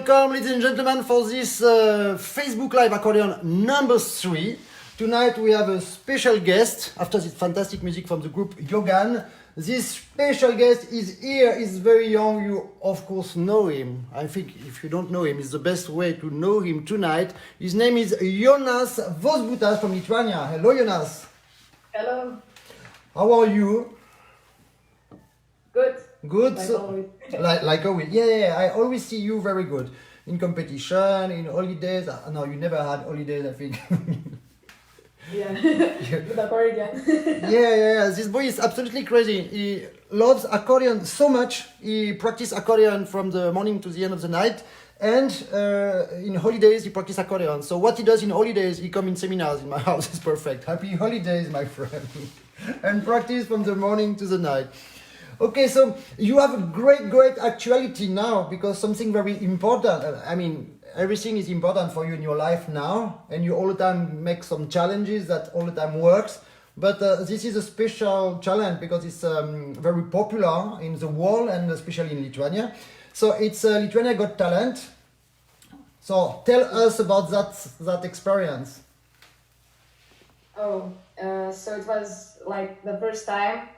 welcome, ladies and gentlemen, for this Facebook Live accordion number 3. Tonight we have a special guest, after this fantastic music from the group Yogan. This special guest is here, he's very young, you of course know him. I think if you don't know him, it's the best way to know him tonight. His name is Jonas Vozbutas from Lithuania. Hello Jonas. Hello. How are you? Good. Good. Like So, always. like always. Yeah. I always see you very good in competition, in holidays. No, you never had holidays, I think. Yeah. With accordion. Yeah. This boy is absolutely crazy. He loves accordion so much. He practices accordion from the morning to the end of the night. And in holidays, he practices accordion. So what he does in holidays, he comes in seminars in my house. It's perfect. Happy holidays, my friend. And practice from the morning to the night. Okay, so you have a great actuality now because something very important. I mean, everything is important for you in your life now, and you all the time make some challenges that all the time works. But this is a special challenge because it's very popular in the world and especially in Lithuania. So it's Lithuania Got Talent. So tell us about that experience. Oh, so it was like the first time.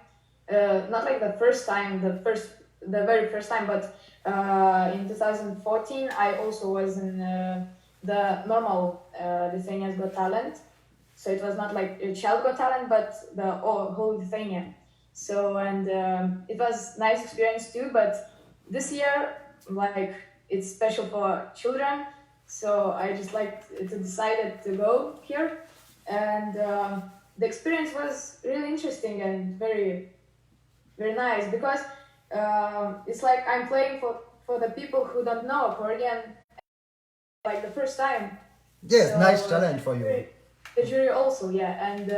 Not like the first time, the very first time, but in 2014 I also was in the normal Lithuania's Got Talent. So it was not like a Child Got Talent, but the whole Lithuania. So and it was nice experience too. But this year, like it's special for children, so I just decided to go here, and the experience was really interesting and very nice because it's like I'm playing for the people who don't know accordion like the first time. Yes, So, nice challenge for you. The jury also, yeah, and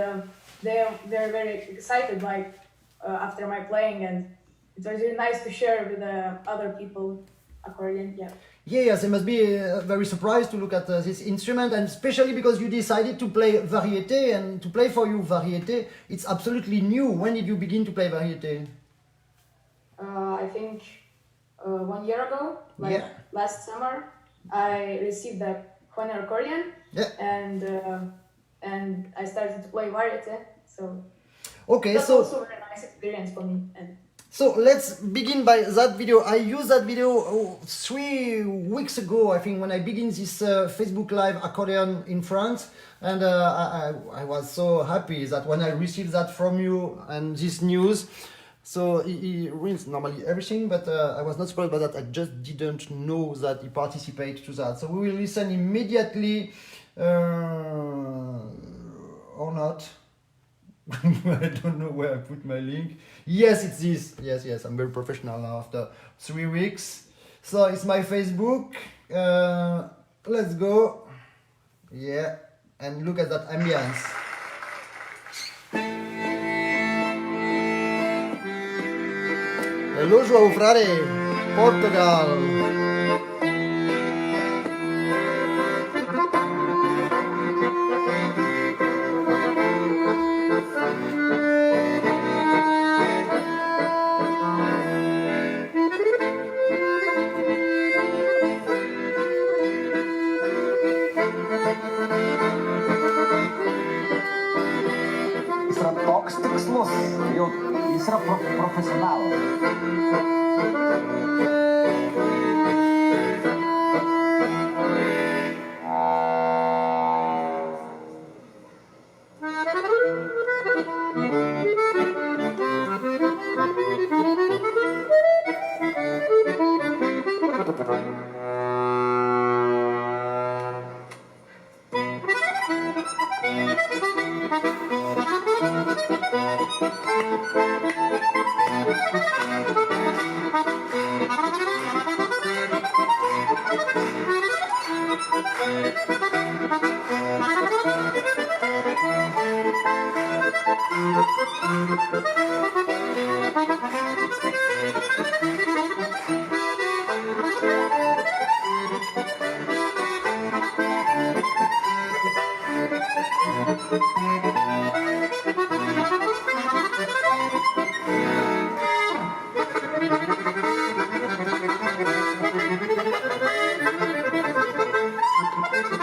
they're very excited like after my playing, and it was really nice to share with other people accordion. Yeah. Yes, they must be very surprised to look at this instrument, and especially because you decided to play variété, and to play for you variété, it's absolutely new. When did you begin to play variété? I think 1 year ago, like Yeah. last summer, I received the corner accordion, Yeah. and I started to play variety. So Okay, that's so also a very nice experience for me. And so let's begin by that video. I used that video 3 weeks ago, I think, when I began this Facebook Live accordion in France, and I was so happy that when I received that from you and this news. So he wins normally everything, but I was not surprised by that. I just didn't know that he participated to that. So we will listen immediately, or not. I don't know where I put my link. Yes, it's this. Yes, I'm very professional now after 3 weeks. So it's my Facebook. Let's go. Yeah, and look at that ambience. Hello, João Frare, Portugal. Jis yra toks tikslus, jau jis yra profesionalas.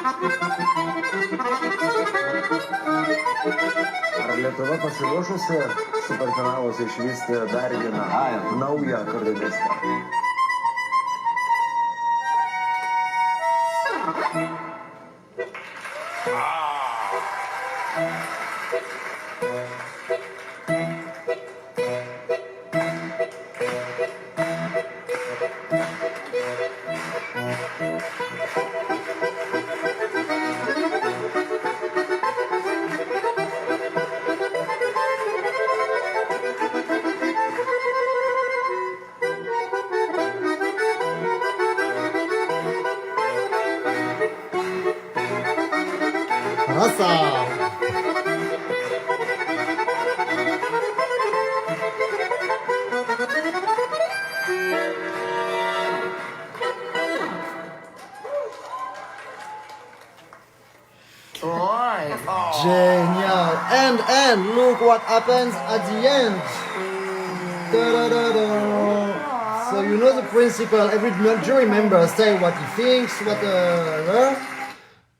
Ar Lietuva pasiruošusi superfinaluose išvysti dar vieną naują akordionistą? Rasa. Genial. And look what happens at the end. Da-da-da-da. So you know the principle. Every jury member say what he thinks, what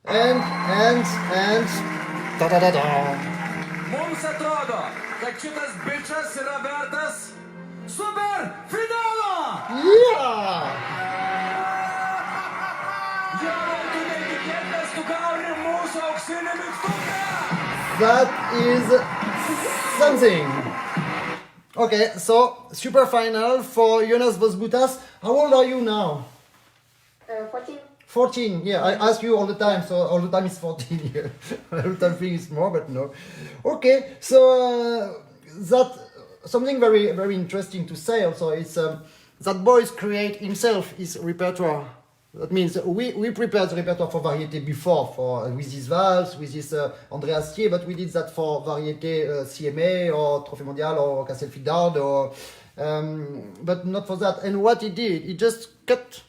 and da-da-da-da. Mums atrodo, kad šitas bičas yra vertas super finalo! Yeah. Jonai, tu netikėtas, tu gauni mūsų auksinį mygtuką! That is something. Okay, so super final for Jonas Vozbutas. How old are you now? 14. 14. Yeah, I ask you all the time, so all the time is 14 here. All the time think it's more, but no. Okay, so that something very very interesting to say also is that boys create himself his repertoire. That means we prepared the repertoire for variété before, for with this valse, with this André Astier, but we did that for variété CMA or Trophée Mondial or Castelfidarde or but not for that. And what he did, he just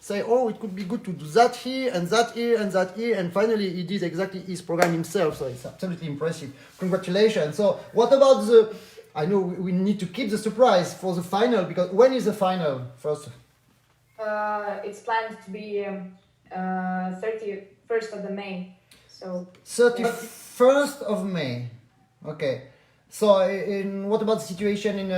say, oh, it could be good to do that here and that here and that here, and finally he did exactly his program himself. So it's absolutely impressive. Congratulations. So what about the? I know we need to keep the surprise for the final, because when is the final first? It's planned to be 31st of the May. So 31st of May. Okay. So what about the situation in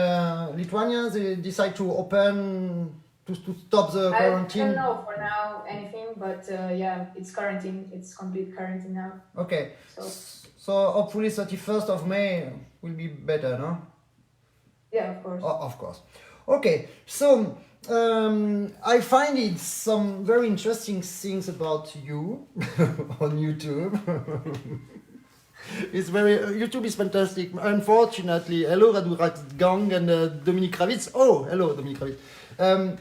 Lithuania? They decide to open to stop the quarantine. I don't know for now anything, but yeah, it's quarantine. It's complete quarantine now. Okay. So So hopefully 31st of May will be better, no? yeah, of course. Of course. Okay. So I find it some very interesting things about you on YouTube. It's very YouTube is fantastic. Unfortunately, hello Radurat Gang and Dominique Ravitz. Oh, hello Dominique Ravitz.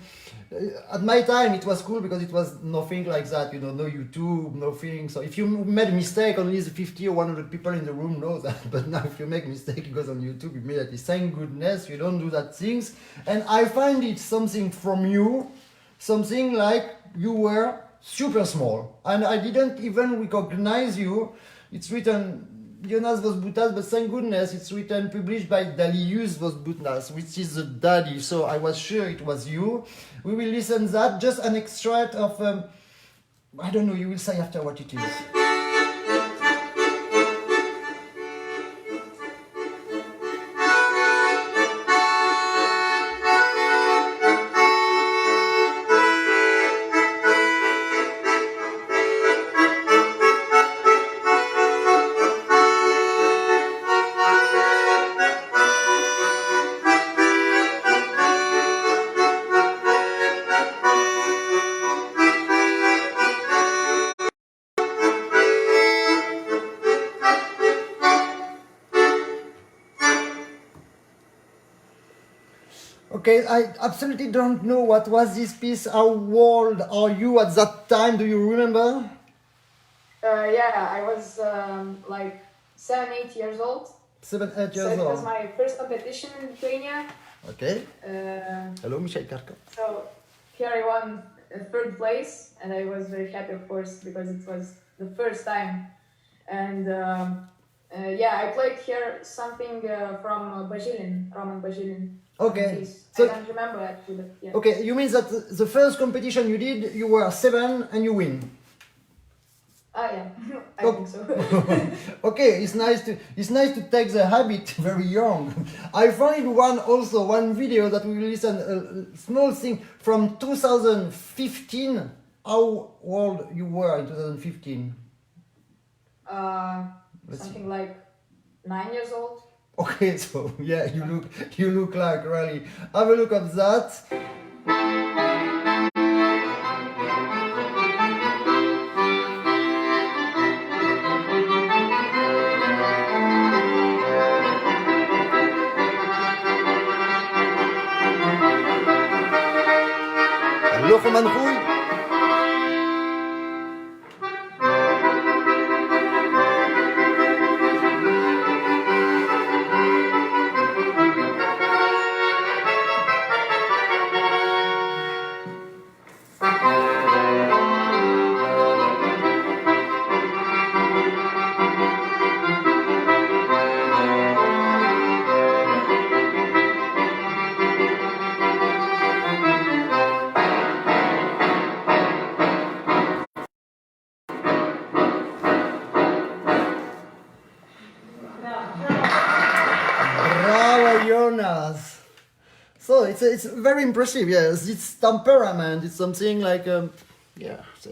At my time, it was cool because it was nothing like that, you know, no YouTube, nothing. So if you made a mistake, only the 50 or 100 people in the room know that. But now, if you make a mistake, it goes on YouTube immediately. Thank goodness you don't do that things. And I find it something from you, something like you were super small, and I didn't even recognize you. It's written Jonas Vozbutas, but thank goodness it's written, published by Dalius Vozbutas, which is the daddy, so I was sure it was you. We will listen that, just an extract of, I don't know, you will say after what it is. Okay, I absolutely don't know what was this piece. How old are you at that time? Do you remember? Yeah, I was like 7-8 years old. 7-8 years So it was old. my first competition in Lithuania. Okay. Uh, Hello, Michel Karko. so here I won third place, and I was very happy, of course, because it was the first time. And yeah, I played here something from Bajilin, Roman Bajilin. Okay. Piece. So- I don't remember actually. But yeah. Okay, you mean that the first competition you did, you were 7 and you win. Ah, yeah, I think so. Okay, it's nice to take the habit very young. I find one video that we will listen a small thing from 2015. How old you were in 2015? Let's see. Something like 9 years old. Okay, so yeah, you look like really. Have a look at that. Hallo Roman Rouy. Bravo, Jonas. So it's very impressive. Yes, it's temperament. It's something like yeah. So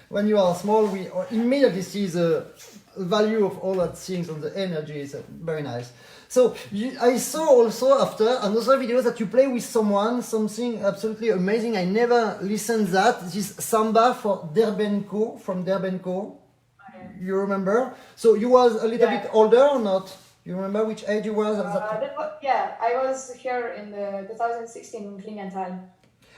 when you are small, we immediately see the value of all that things and the energy. It's very nice. So I saw also after another video that you play with someone, something absolutely amazing. I never listened that. This is samba for Derbenko from Derbenko. You remember? So you was a little Yeah. bit older or not? You remember which age you was at that? Yeah, I was here in the 2016 in Klingenthal.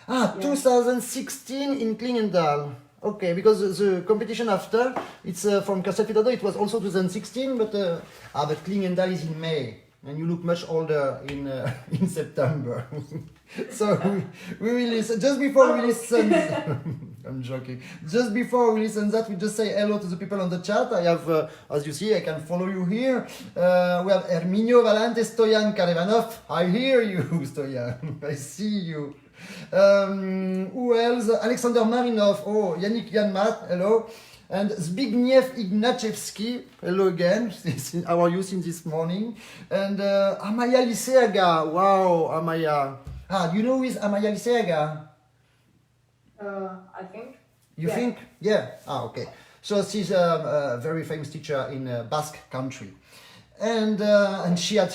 Ah, Yeah. 2016 in Klingenthal. Okay, because the competition after, it's from Castelfidardo, it was also 2016, but Klingenthal is in May, and you look much older in in September. So we will listen, just before we listen, I'm joking, just before we listen that, we just say hello to the people on the chat. I have, as you see, I can follow you here. We have Herminio Valente, Stoyan Karevanov. I hear you, Stoyan, I see you. Who else? Alexander Marinov. Oh, Yannick Yanmat. Hello. And Zbigniew Ignachevski. Hello again. How are you since this morning? And Amaya Liceaga. Wow, Amaya. Ah, you know who is Amaya Liceaga? I think. You Yeah. think? Yeah. Ah, okay. So she's a very famous teacher in Basque country. And she had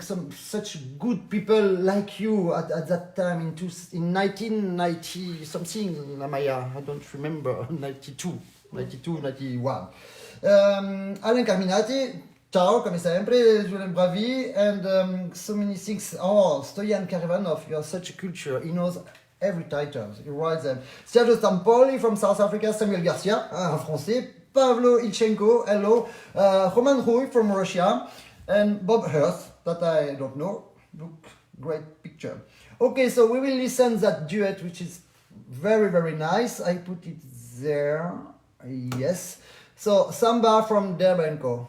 some such good people like you at that time in 1990 something, Amaya, I don't remember, 92, 91. Alan Carminati, ciao, come sempre, Julien Bravi, and so many things. Oh, Stoyan Karevanov, you have such a culture, he knows every title, he writes them. Sergio Stampoli from South Africa, Samuel Garcia, un français, Pavlo Ilchenko, hello, Roman Rouy from Russia, and Bob Hurst, that I don't know. Look, great picture. Okay, so we will listen that duet, which is very, very nice. I put it there. Yes. So, Samba from Derbenko.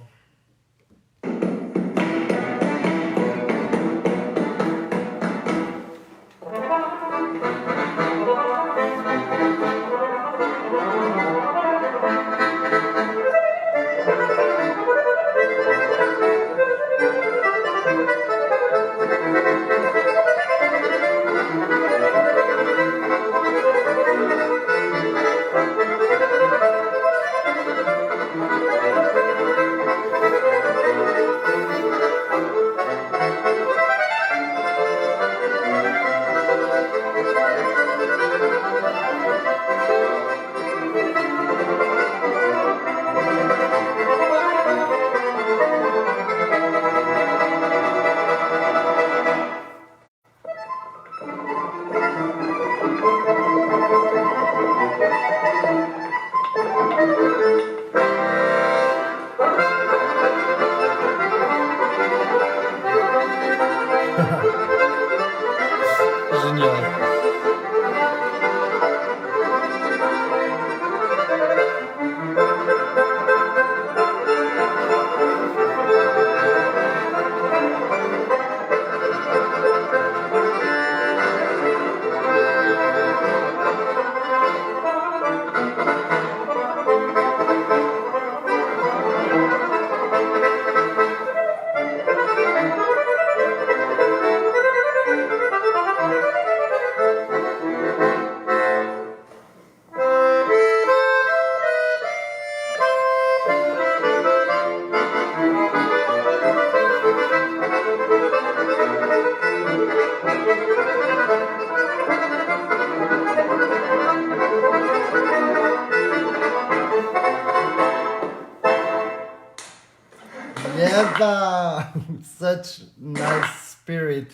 Yeah, such nice spirit.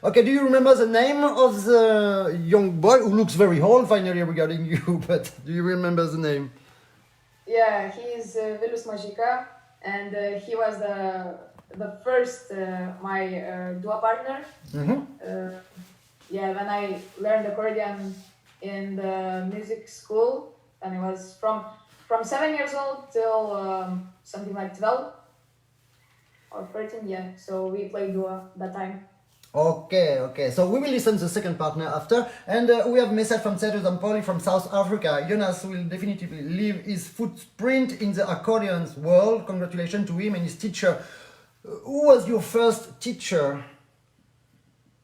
Okay, do you remember the name of the young boy who looks very old finally regarding you, but do you remember the name? Yeah, he's Vilus Majika, and he was the first my duo partner. Yeah, when I learned accordion in the music school, and I was from 7 years old till something like 12 or 13. Yeah, so we played duo that time. Okay. So we will listen to the second partner after. And we have a message from Sergio Zampoli from South Africa. Jonas will definitively leave his footprint in the accordions world. Congratulations to him and his teacher. Who was your first teacher?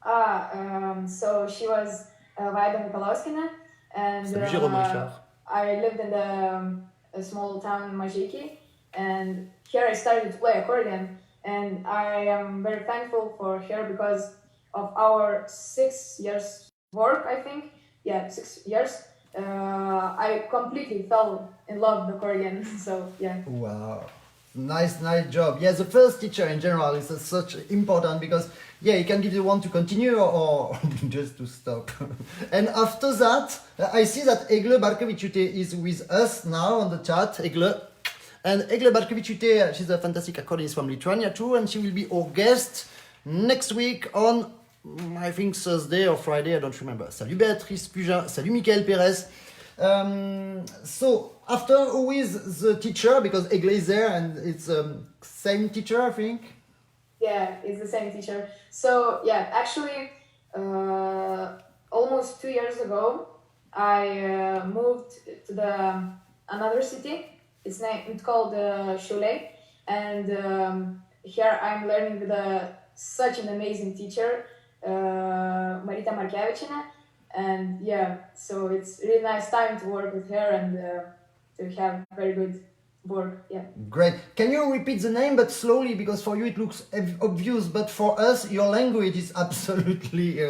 So she was Vaida Mikalauskina, and Salut Jérôme Richard. I lived in a small town in Mažeikiai, and here I started to play accordion, and I am very thankful for her because of our 6 years work, I think. Yeah, 6 years. I completely fell in love with accordion, so yeah. Wow. Nice job. Yeah, the first teacher in general is such important because he can give you one to continue or just to stop. And after that, I see that Egle Barkoviciute is with us now on the chat. Egle. And Egle Barkoviciute, she's a fantastic accordionist from Lithuania too, and she will be our guest next week on, I think, Thursday or Friday, I don't remember. Salut Béatrice Pugin, salut Michael Perez. So after, who is the teacher? Because Egle is there and it's same teacher, I think. Yeah, it's the same teacher. So yeah, actually, almost 2 years ago, I moved to the another city. It's called Shule, and here I'm learning with such an amazing teacher, Marita Markevichina. And yeah, so it's really nice time to work with her and to have very good work. Yeah. Great. Can you repeat the name but slowly, because for you it looks obvious, but for us your language is absolutely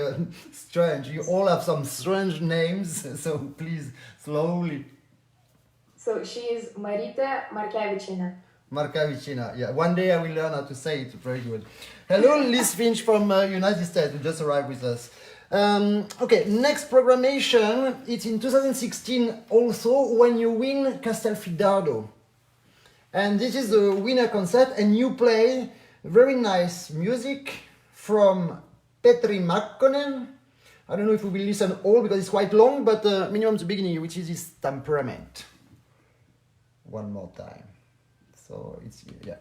strange. You all have some strange names, so please slowly. So she is Marita Markevichina. Markavicina. Yeah, one day I will learn how to say it. Very good. Hello, Liz Finch from United States, who just arrived with us. Okay, next programmation. It's in 2016 also when you win Castelfidardo. And this is the winner concert, and you play very nice music from Petri Makkonen. I don't know if we will listen all because it's quite long, but minimum the beginning, which is his temperament. One more time. So it's, yeah.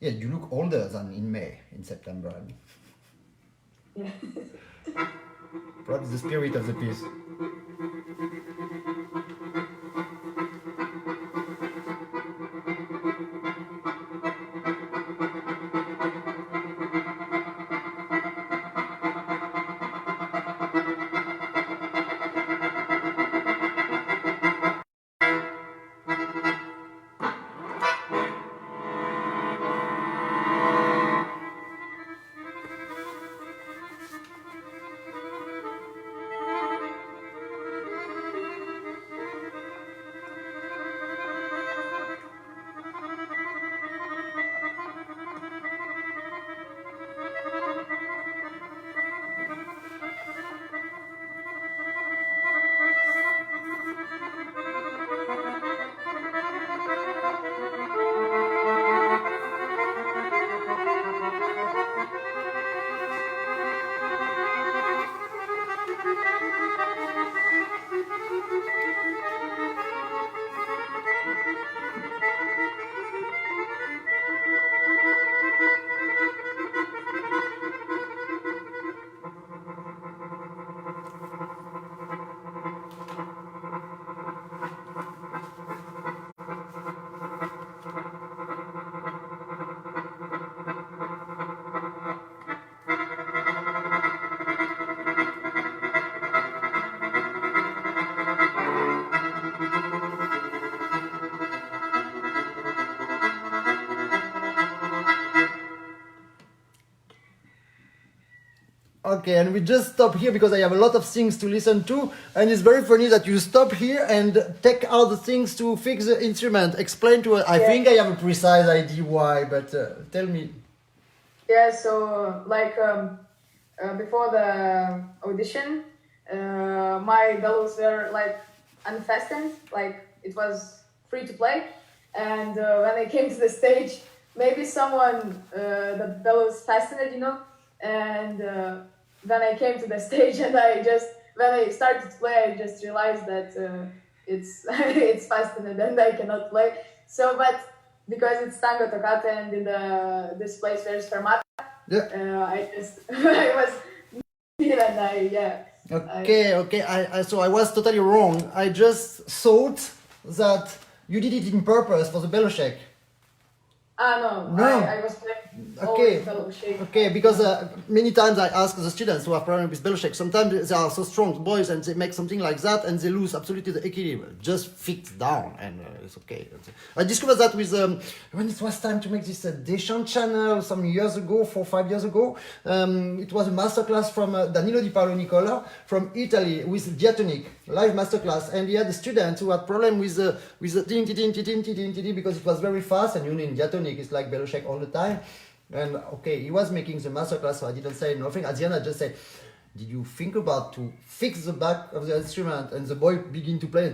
Yeah, you look older than in September. I mean. Yeah. Perhaps the spirit of the piece. Okay, and we just stop here because I have a lot of things to listen to, and it's very funny that you stop here and take out the things to fix the instrument. Explain to us. I think I have a precise idea why, but tell me. Yeah, so like before the audition, my bellows were like unfastened, like it was free to play. And when I came to the stage, maybe someone the bellows fastened it, you know. And when I came to the stage and when I started to play, I just realized that it's it's fastened and I cannot play. So, but because it's tango toccata and in this place there's fermata, Yeah. I just I was and Okay. So I was totally wrong. I just thought that you did it in purpose for the bellow shake. No. I was playing Okay. always bellow shake. Okay, because many times I ask the students who have problems with bellow shake. Sometimes they are so strong boys and they make something like that and they lose absolutely the equilibrium. Just fix down and it's okay. I discovered that with when it was time to make this Deschamps channel some years ago, 4 or 5 years ago. It was a masterclass from Danilo Di Paolo Nicola from Italy with diatonic live masterclass, and he had a student who had problem with the tin because it was very fast, and you know in diatonic it's like bellow shake all the time. And okay, he was making the masterclass, so I didn't say nothing. At the end, I just said, "Did you think about to fix the back of the instrument?" And the boy begin to play.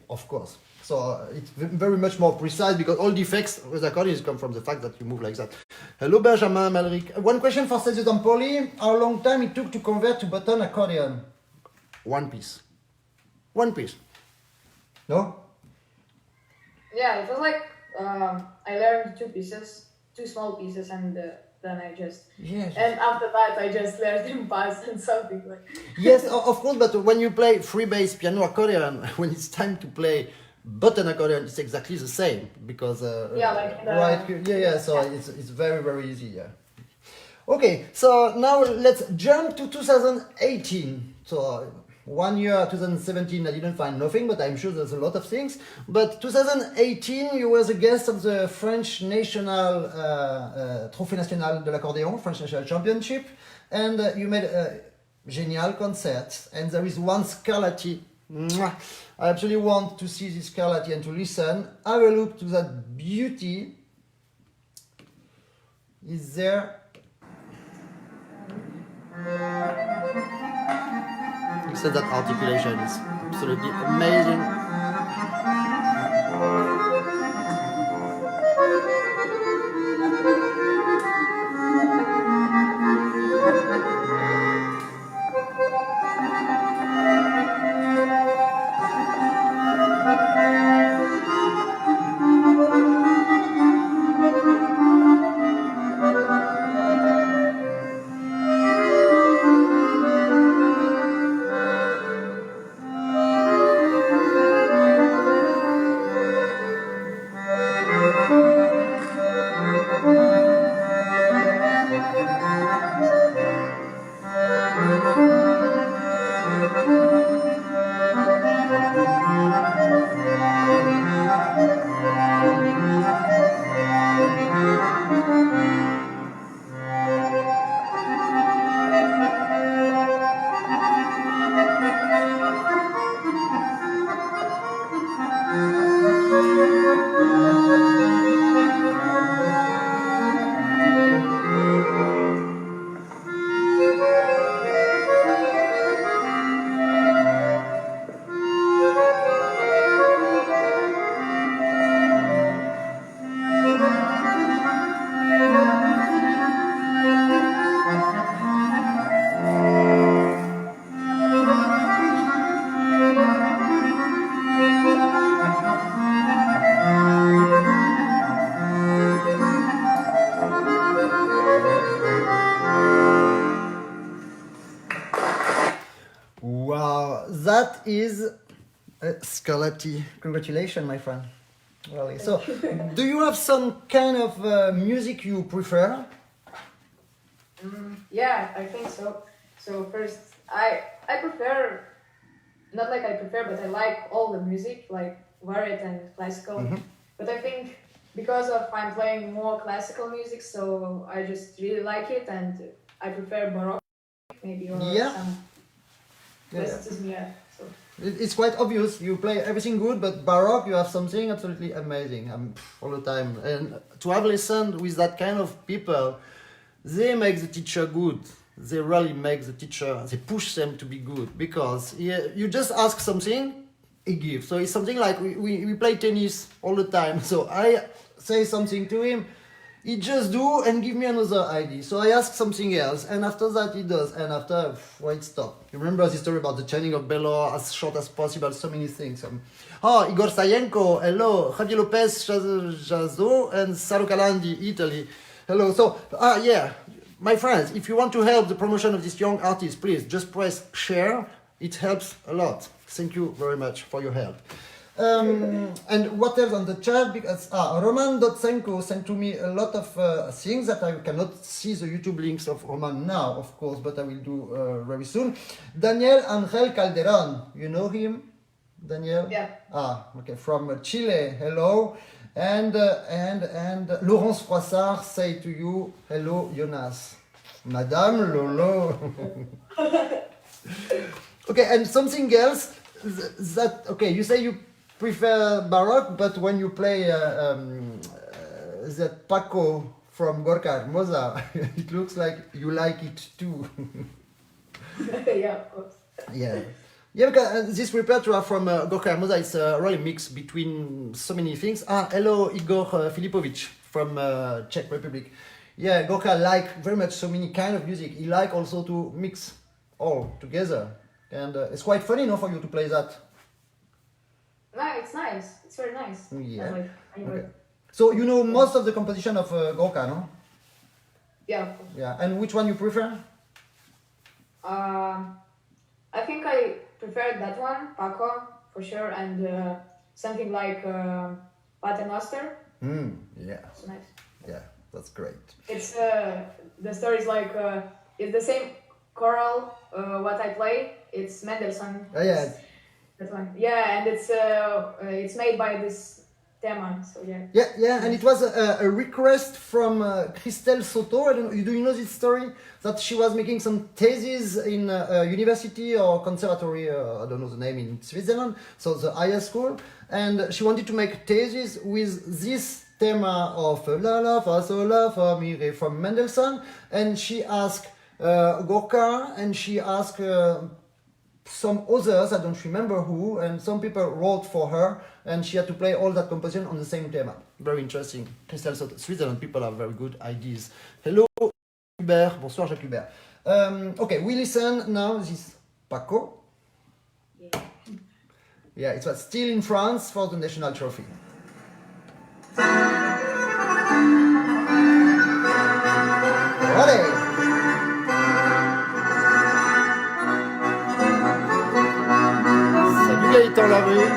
Of course. So it's very much more precise because all the effects with accordions come from the fact that you move like that. Hello, Benjamin Malric. One question for Sergio Dampoli: how long time it took to convert to button accordion? One piece. No. Yeah, it was like I learned two small pieces, and then I just Yes. and after that I just learned in pass and something like. Yes, of course, but when you play free bass piano accordion, when it's time to play button accordion, it's exactly the same because Yeah, like the- right, yeah. So it's very easy, yeah. Okay, so now let's jump to 2018. So 1 year, 2017, I didn't find nothing, but I'm sure there's a lot of things. But 2018, you were the guest of the French National Trophée National de l'Accordéon, French National Championship, and you made a genial concert. And there is one Scarlatti. Mwah. I actually want to see this Scarlatti and to listen. Have a look to that beauty. Is there? He said that articulation is absolutely amazing. Wow, that is Scarlatti. Congratulations, my friend. Really. So, do you have some kind of music you prefer? Yeah, I think so. So first, I prefer, not like I prefer, but I like all the music, like varied and classical. But I think because of I'm playing more classical music, so I just really like it, and I prefer Baroque. maybe, or Yeah. some Yeah. classicism, yeah. So. It's quite obvious. You play everything good, but Baroque, you have something absolutely amazing all the time. And to have listened with that kind of people, they make the teacher good. They really make the teacher, they push them to be good. Because you just ask something, he gives. So it's something like we play tennis all the time. So I say something to him, he just do and give me another idea. So I ask something else, and after that he does, and after, it stop. You remember the story about the chaining of Belor, as short as possible, so many things. Igor Sayenko, hello, Javier Lopez, Jazo, and Saro Kalandi, Italy. Hello, so, yeah, my friends, if you want to help the promotion of this young artist, please just press share. It helps a lot. Thank you very much for your help. And what else on the chat? Because Roman Dotsenko sent to me a lot of things that I cannot see the YouTube links of Roman now, of course, but I will do very soon. Daniel Angel Calderon, you know him, Daniel? Yeah. Okay, from Chile. Hello, and Laurence Froissart say to you, hello, Jonas, Madame Lolo. Okay, and something else that okay, you say you prefer Baroque, but when you play that Paco from Gorka Hermosa, it looks like you like it too. Yeah, of course. Yeah. Yeah, because this repertoire from Gorka Hermosa is really mixed between so many things. Hello, Igor Filipovic from Czech Republic. Yeah, Gorka like very much so many kind of music. He like also to mix all together. And it's quite funny, no, for you to play that. No, it's nice. It's very nice. Yeah. Anyway. Okay. So you know most of the composition of Gorka, no? Yeah, of course. Yeah. And which one you prefer? I think I prefer that one, Paco, for sure, and something like Paternoster. Yeah. It's nice. Yeah, that's great. It's the story is like it's the same choral what I play. It's Mendelssohn. Yeah. That one. Yeah, and it's made by this tema. So yeah. Yeah, and it was a request from Christelle Soto. I don't know, do you know this story? That she was making some thesis in a university or conservatory, I don't know the name, in Switzerland, so the higher school, and she wanted to make thesis with this tema of La La Fa Sol La Fa Mi Re from Mendelssohn, and she asked Gorka, and she asked some others, I don't remember who, and some people wrote for her, and she had to play all that composition on the same tema. Very interesting. Christelle Soto, Switzerland people have very good ideas. Hello, Hubert. Bonsoir, Jacques Hubert. Okay, we listen now. This is Paco. Yeah. Yeah, it was still in France for the national trophy. Allez! Salut Gaëtan Larue.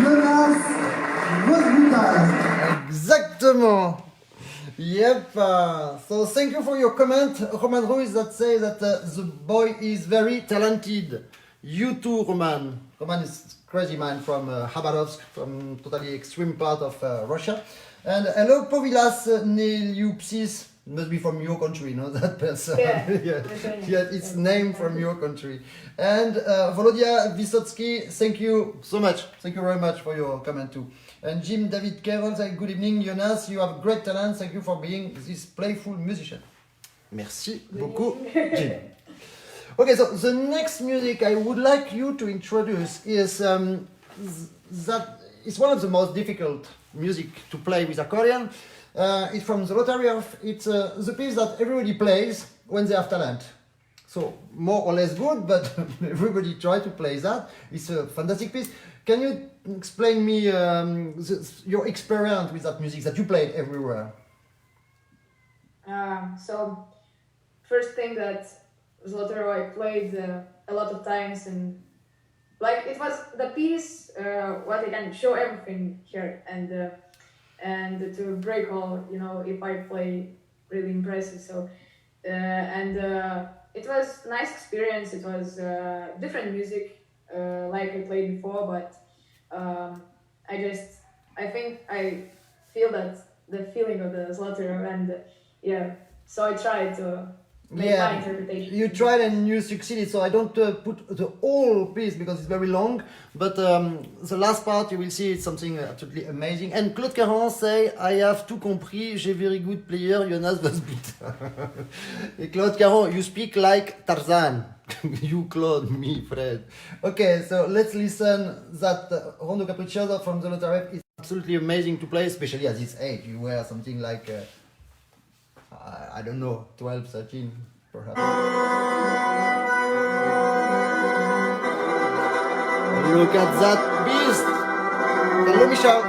Jonas Vozbutas. Exactement. Yep. So thank you for your comment, Roman Ruiz, that say that the boy is very talented. You too, Roman. Roman is crazy man from Khabarovsk, from totally extreme part of Russia. And hello, Povilas Neliupsis. Must be from your country, no? That person. Yeah, yeah, it's named from your country. And Volodya Vysotsky, thank you so much. Thank you very much for your comment too. And Jim David Carroll, say good evening, Jonas. You have great talent. Thank you for being this playful musician. Merci beaucoup, Jim. Okay, so the next music I would like you to introduce is that it's one of the most difficult music to play with accordion. It's from the Rotary. It's the piece that everybody plays when they have talent. So more or less good, but everybody try to play that. It's a fantastic piece. Can you explain me your experience with that music that you played everywhere? So first thing that Zlotero I played a lot of times, and like it was the piece what I can show everything here, and to break all, you know, if I play really impressive. So it was nice experience. It was different music like I played before, but I think I feel that the feeling of the Zlotero, and yeah, so I tried to make my interpretation. You tried and you succeeded. So I don't put the whole piece because it's very long, but the last part you will see it's something absolutely amazing. And Claude Caron say, I have tout compris, j'ai very good player, Jonas Vozbutas. Claude Caron, you speak like Tarzan. You Claude, me, Fred. Okay, so let's listen that Rondo Capriccioso from the Lotarev is absolutely amazing to play, especially at this age. You were something like I don't know, 12, 13, perhaps. Look at that beast! Hello, Michel!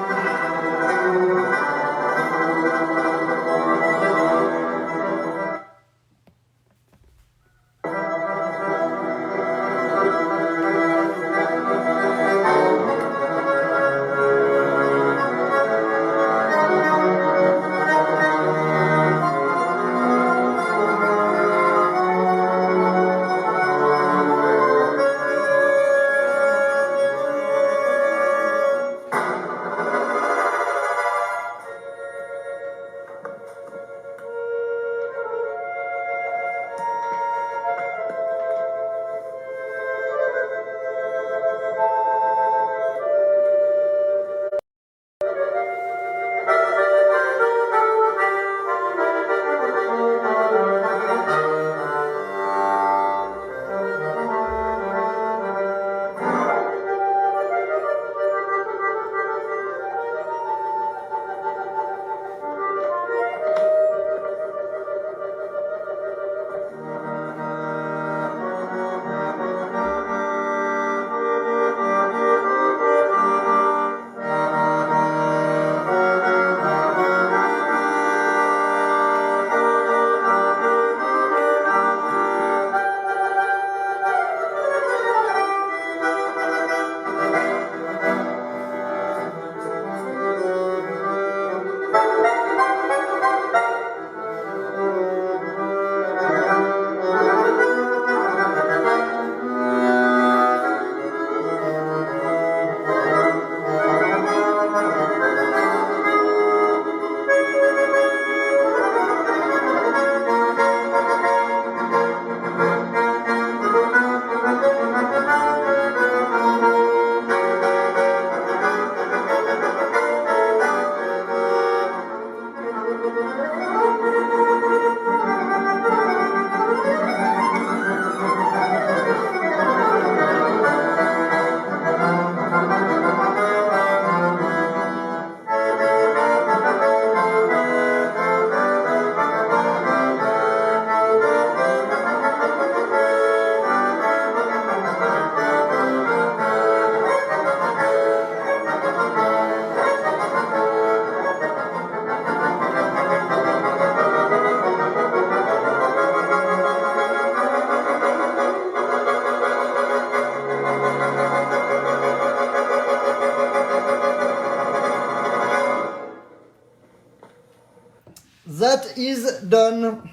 that is done.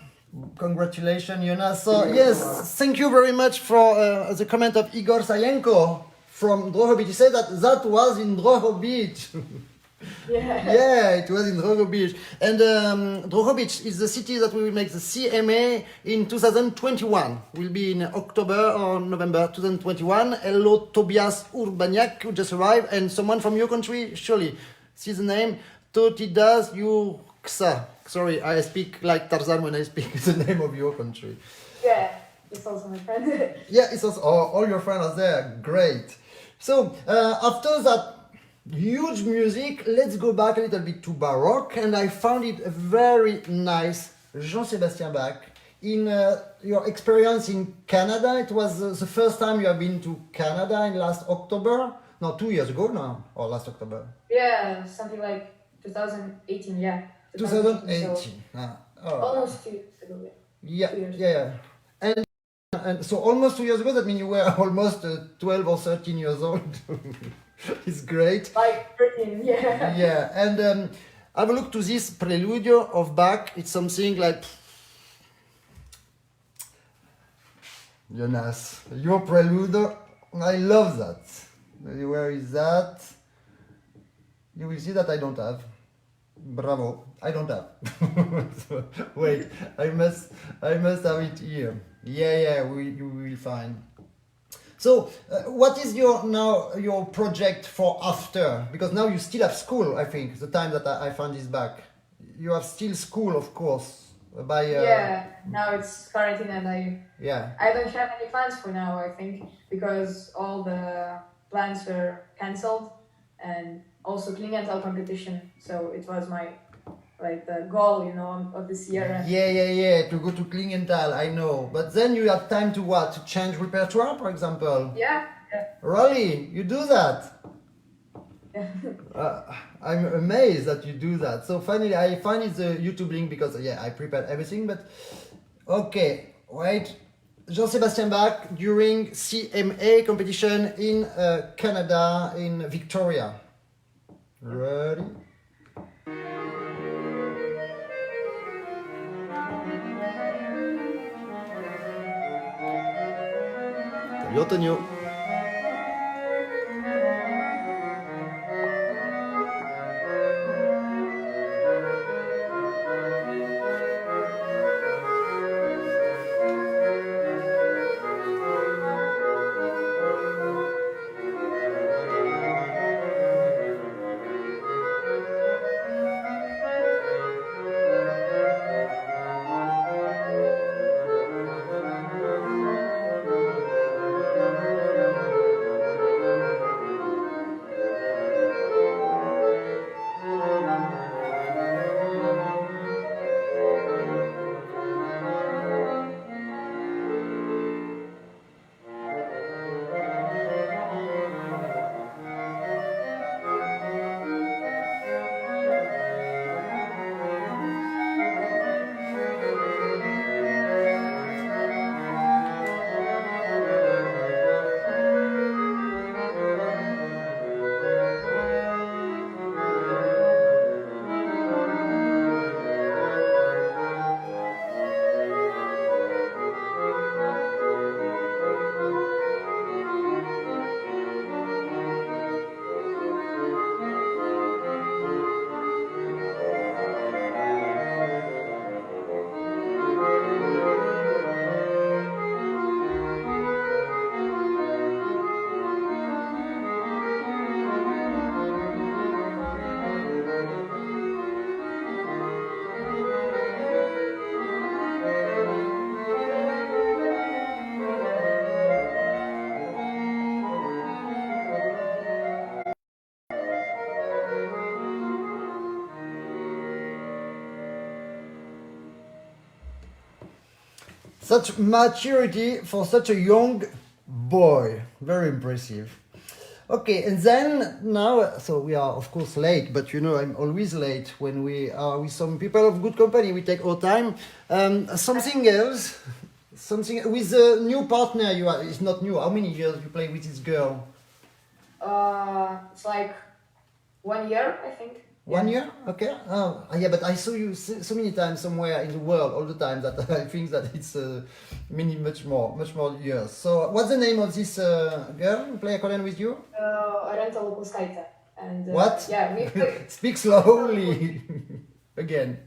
Congratulations, Jonas. So, yes, thank you very much for the comment of Igor Sayenko from Drohobych. He said that was in Drohobych. Yeah. Yeah, it was in Drohobych. And Drohobych is the city that we will make the CMA in 2021. Will be in October or November 2021. Hello, Tobias Urbaniak, who just arrived, and someone from your country, surely. See the name? Totidas Yurksa. Sorry, I speak like Tarzan when I speak the name of your country. Yeah, it's also my friend. Yeah, it's also, all your friends are there. Great. So, after that huge music, let's go back a little bit to Baroque, and I found it a very nice Jean-Sébastien Bach. In your experience in Canada, it was the first time you have been to Canada in last October? No, 2 years ago now, or last October? Yeah, something like 2018, yeah. 2018. So Oh. almost 2 years ago, yeah. 2 years Yeah. And so almost 2 years ago, that means you were almost 12 or 13 years old. It's great. Like 13, yeah. Yeah, and have a look to this Preludio of Bach. It's something like... Jonas, your Preludio, I love that. Where is that? You will see that I don't have. Bravo, I don't have. So, wait, I must have it here. Yeah, you will find. So, what is your project for after? Because now you still have school, I think, the time that I found this back. You have still school, of course. Yeah, now it's quarantine and Yeah. I don't have any plans for now, I think, because all the plans were cancelled and also Klingenthal competition, so it was my the goal, of this year. Yeah, to go to Klingenthal, I know. But then you have time to what? To change repertoire, for example? Yeah. Really? You do that? Yeah. I'm amazed that you do that. So finally, I find it the YouTube link because, I prepared everything, but... Okay, wait. Jean-Sébastien Bach during CMA competition in Canada, in Victoria. Ready? Salut Antonio. Such maturity for such a young boy. Very impressive. Okay, and then now, so we are of course late, but I'm always late when we are with some people of good company. We take our time. Something else, something with the new partner you are. It's not new. How many years you play with this girl? It's like 1 year, I think. 1 year? Okay. Oh, yeah, but I saw you so many times somewhere in the world all the time that I think that it's much more years. So, what's the name of this girl who play accordion with you? Arenta Lukuskaite. And What? yeah, we play Speak slowly. Again.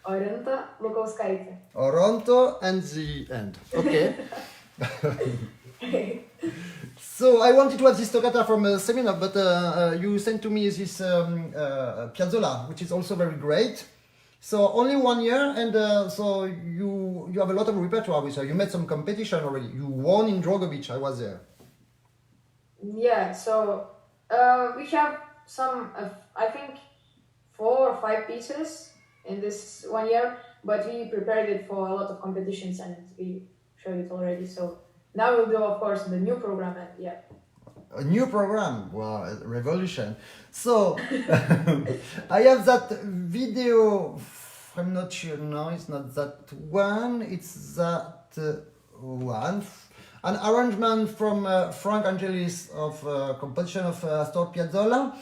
Arenta Lukuskaite. Oronto and the end. Okay. So I wanted to have this toccata from a seminar, but you sent to me this Piazzolla, which is also very great. So only 1 year, and so you have a lot of repertoire with her. You made some competition already. You won in Drogovic. I was there. Yeah, so we have some, I think, 4 or 5 pieces in this 1 year, but we prepared it for a lot of competitions and we showed it already. So now we'll do, of course, the new program, and yeah. A new program, wow, a revolution. So I have that video. I'm not sure. No, it's not that one. It's that one. An arrangement from Frank Angelis of composition of Astor Piazzolla.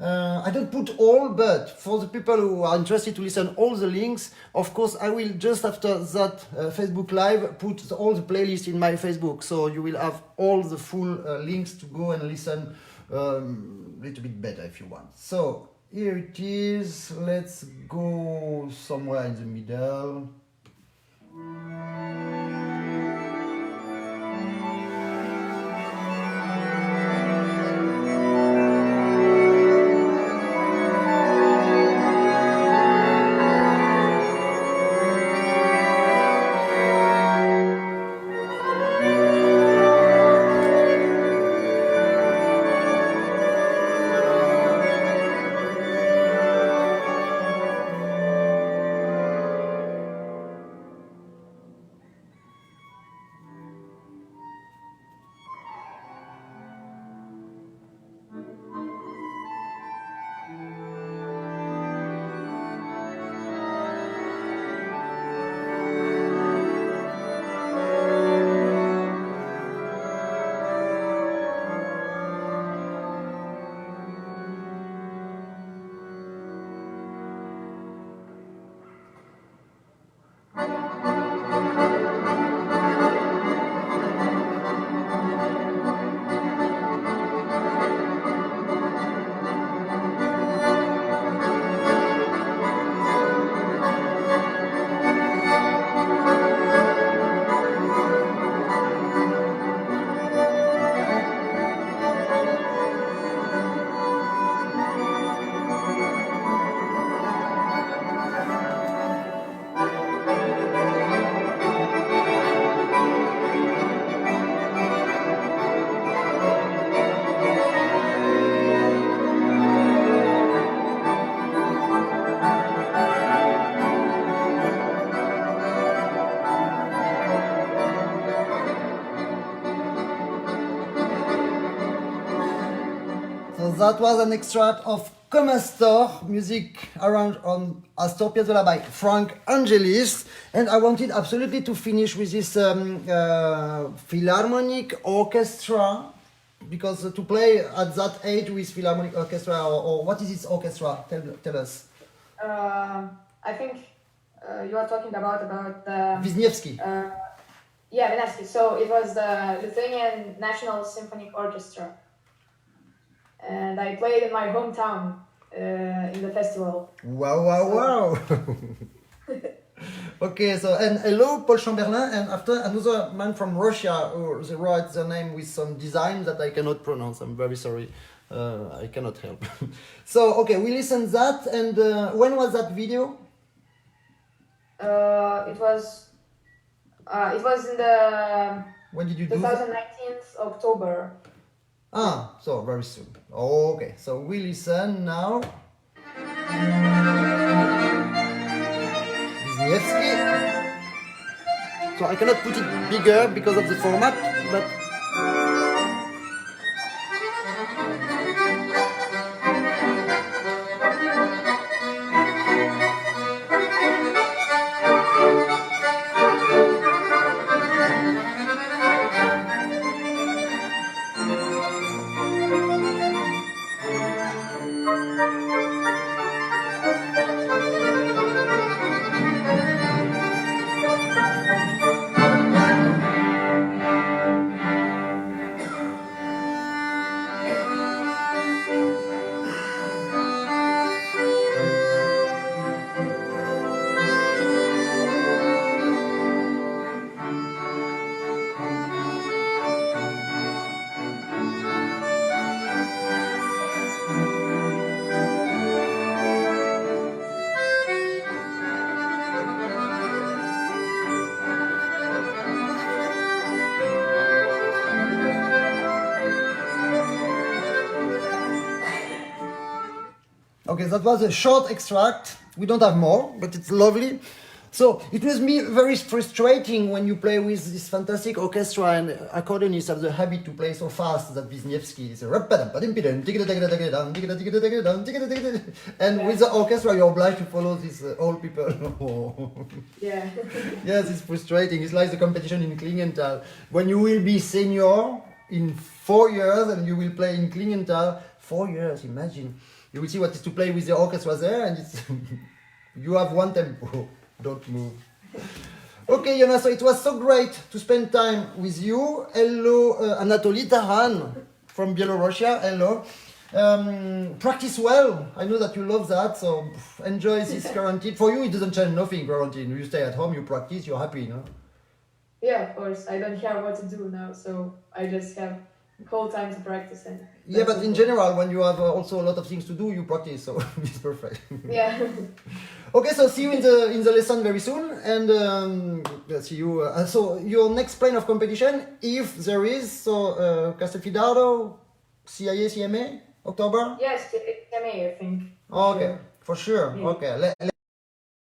I don't put all, but for the people who are interested to listen all the links, of course I will just after that Facebook Live put all the playlists in my Facebook, so you will have all the full links to go and listen a little bit better if you want. So here it is, let's go somewhere in the middle. So that was an extract of Comme Astor, music around on Astor Piazzolla by Frank Angelis, and I wanted absolutely to finish with this philharmonic orchestra, because to play at that age with philharmonic orchestra, or what is this orchestra? Tell us. I think you are talking about the Wisniewski. yeah, Wisniewski. So it was the Lithuanian National Symphonic Orchestra, and I played in my hometown in the festival. Wow. Okay, so and hello Paul Chamberlain, and after another man from Russia who they write their name with some design that I cannot pronounce. I'm very sorry, I cannot help. So okay, we listened that, and when was that video? It was in the When did you do that? 2019 October. Ah, so very soon. Okay, so we listen now. Wisniewski. So I cannot put it bigger because of the format, but Okay, that was a short extract. We don't have more, but it's lovely. So it was me very frustrating when you play with this fantastic orchestra and accordionists have the habit to play so fast that Wisniewski is and with the orchestra you're obliged to follow these old people. Yeah. Yes, it's frustrating. It's like the competition in Klingenthal. When you will be senior in 4 years and you will play in Klingenthal, 4 years, imagine. You will see what is to play with the orchestra there and it's you have one tempo. Don't move. Okay, Jonas, so it was so great to spend time with you. Hello, Anatoly Taran from Belarusia. Hello. Practice well. I know that you love that, so enjoy this quarantine. For you, it doesn't change nothing, quarantine. You stay at home, you practice, you're happy, no? Yeah, of course. I don't have what to do now, so I just have whole time to practice. And Yeah, but in general, when you have also a lot of things to do, you practice, so it's perfect. yeah. Okay, so see you in the lesson very soon, and see you. So your next plan of competition, if there is, so Castelfidardo, CIA, CMA, October. Yes, it's MA, I think. Okay, for sure. Yeah. Okay,